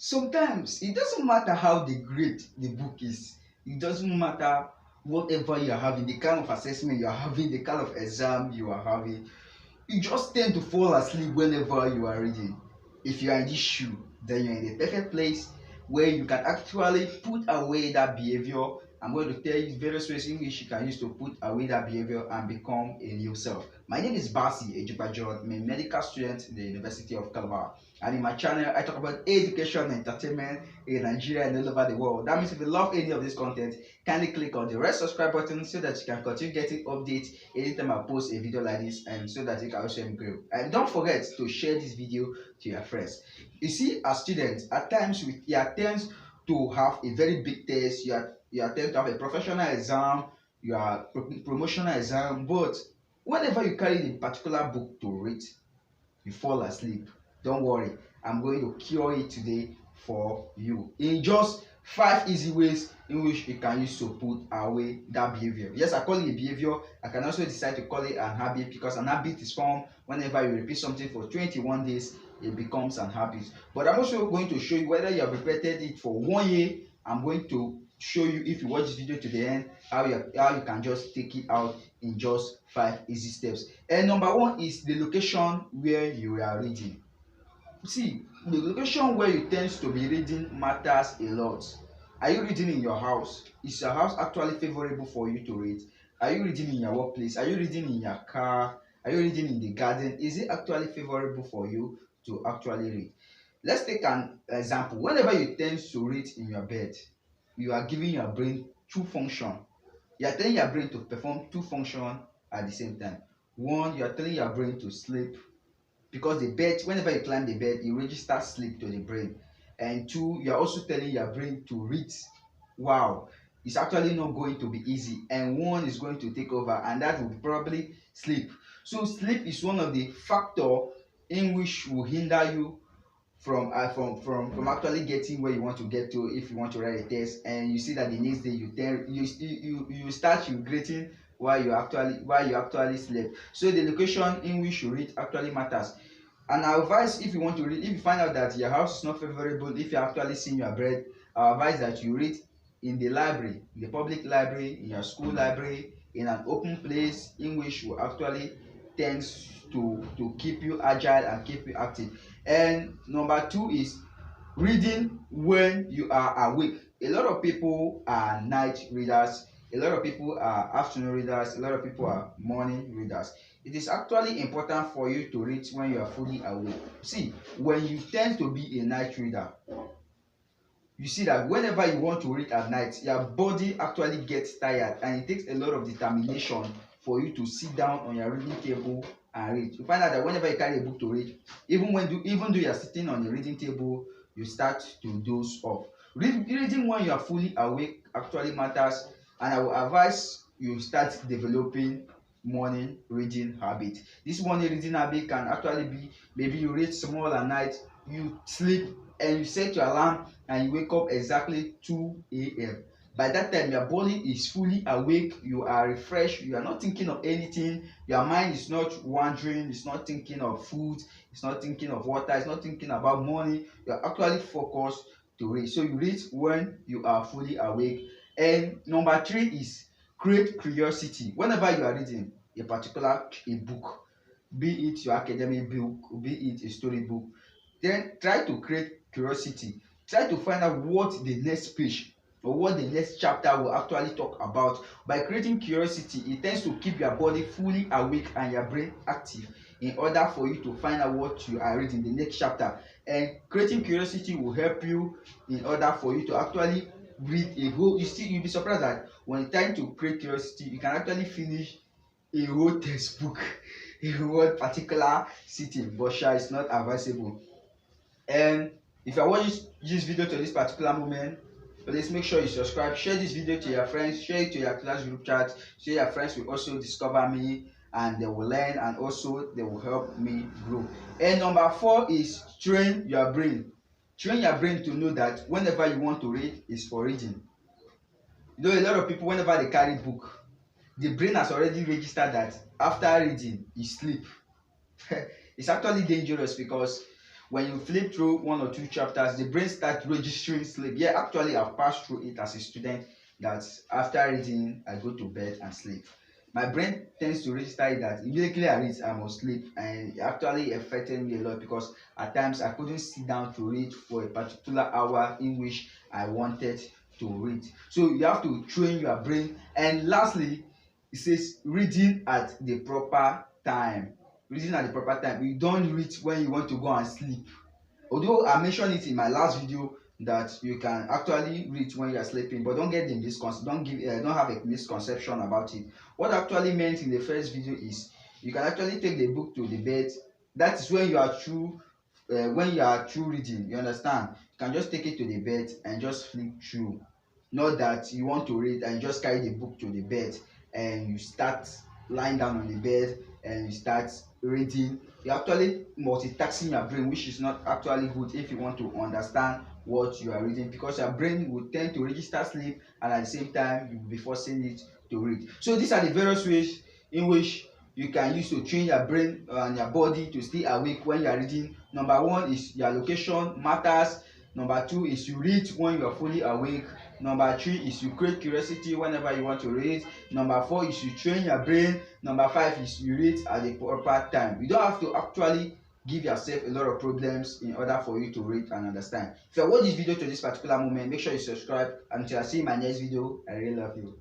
Sometimes it doesn't matter how the great the book is. It doesn't matter whatever you are having, the kind of assessment you are having, the kind of exam you are having. You just tend to fall asleep whenever you are reading. If you are in this shoe, then you're in the perfect place where you can actually put away that behavior. I'm going to tell you various ways in which you can use to put away that behavior and become a new self. My name is Basi Ejupa John. I'm a medical student in the University of Calabar. And in my channel, I talk about education and entertainment in Nigeria and all over the world. That means if you love any of this content, kindly click on the red subscribe button so that you can continue getting updates anytime I post a video like this, and so that you can also grow. And don't forget to share this video to your friends. You see, as students, at times you are tend to have a very big test, you are tend to have a professional exam, you are promotional exam, but whenever you carry the particular book to read, you fall asleep. Don't worry, I'm going to cure it today for you in just 5 easy ways in which you can use to put away that behavior. Yes, I call it a behavior. I can also decide to call it an habit, because an habit is formed whenever you repeat something for 21 days, it becomes an habit. But I'm also going to show you whether you have repeated it for 1 year. I'm going to show you, if you watch this video to the end, how you can just take it out in just 5 easy steps. And number one is the location where you are reading. See, the location where you tend to be reading matters a lot. Are you reading in your house? Is your house actually favorable for you to read? Are you reading in your workplace? Are you reading in your car? Are you reading in the garden? Is it actually favorable for you to actually read? Let's take an example. Whenever you tend to read in your bed, you are giving your brain two functions. You are telling your brain to perform two functions at the same time. One, you are telling your brain to sleep, because the bed, whenever you climb the bed, you register sleep to the brain. And two, you are also telling your brain to read. Wow, it's actually not going to be easy, and one is going to take over, and that will probably sleep. So sleep is one of the factor in which will hinder you from actually getting where you want to get to. If you want to write a test and you see that the next day you start regretting why you actually slept. So the location in which you read actually matters. And I advise, if you want to read, if you find out that your house is not favorable, if you're actually seeing your bread, I advise that you read in the library, in the public library, in your school library, in an open place in which will actually tends to keep you agile and keep you active. And number two is reading when you are awake. A lot of people are night readers, a lot of people are afternoon readers, a lot of people are morning readers. It is actually important for you to read when you are fully awake. See, when you tend to be a night reader, you see that whenever you want to read at night, your body actually gets tired, and it takes a lot of determination for you to sit down on your reading table and read. You find out that whenever you carry a book to read, even though you are sitting on the reading table, you start to doze off. Reading when you are fully awake actually matters, and I will advise you start developing morning reading habit. This morning reading habit can actually be, maybe you read small at night, you sleep, and you set your alarm and you wake up exactly 2 a.m. By that time, your body is fully awake, you are refreshed, you are not thinking of anything, your mind is not wandering, it's not thinking of food, it's not thinking of water, it's not thinking about money, you are actually focused to read. So you read when you are fully awake. And number three is create curiosity. Whenever you are reading a particular book, be it your academic book, be it a story book, then try to create curiosity. Try to find out what the next page or what the next chapter will actually talk about. By creating curiosity, it tends to keep your body fully awake and your brain active in order for you to find out what you are reading the next chapter. And creating curiosity will help you in order for you to actually read a whole. You'll be surprised that when it's time to create curiosity, you can actually finish a whole textbook in one particular sitting, but sure, it's not advisable. And if you are watching this video to this particular moment, please make sure you subscribe, share this video to your friends, share it to your class group chat, so your friends will also discover me and they will learn, and also they will help me grow. And number four is train your brain. Train your brain to know that whenever you want to read is for reading. You know, a lot of people, whenever they carry book, the brain has already registered that after reading you sleep. It's actually dangerous, because when you flip through one or two chapters, the brain starts registering sleep. Yeah, actually I've passed through it as a student, that after reading I go to bed and sleep. My brain tends to register it that immediately I read I must sleep, and it actually affected me a lot because at times I couldn't sit down to read for a particular hour in which I wanted to read. So you have to train your brain. And lastly, it says reading at the proper time. Reading at the proper time. You don't read when you want to go and sleep. Although I mentioned it in my last video that you can actually read when you are sleeping, but don't get the don't have a misconception about it. What I actually meant in the first video is you can actually take the book to the bed. That is when you are through when you are through reading, you understand. You can just take it to the bed and just flip through. Not that you want to read and just carry the book to the bed and you start lying down on the bed and you start reading. You're actually multitasking your brain, which is not actually good if you want to understand what you are reading, because your brain will tend to register sleep and at the same time you will be forcing it to read. So these are the various ways in which you can use to train your brain and your body to stay awake when you are reading. Number one is your location matters. Number two is you read when you are fully awake. Number three is you create curiosity whenever you want to read. Number four is you train your brain. Number five is you read at the proper time. You don't have to actually give yourself a lot of problems in order for you to read and understand. If you watch this video to this particular moment, make sure you subscribe. Until I see my next video, I really love you.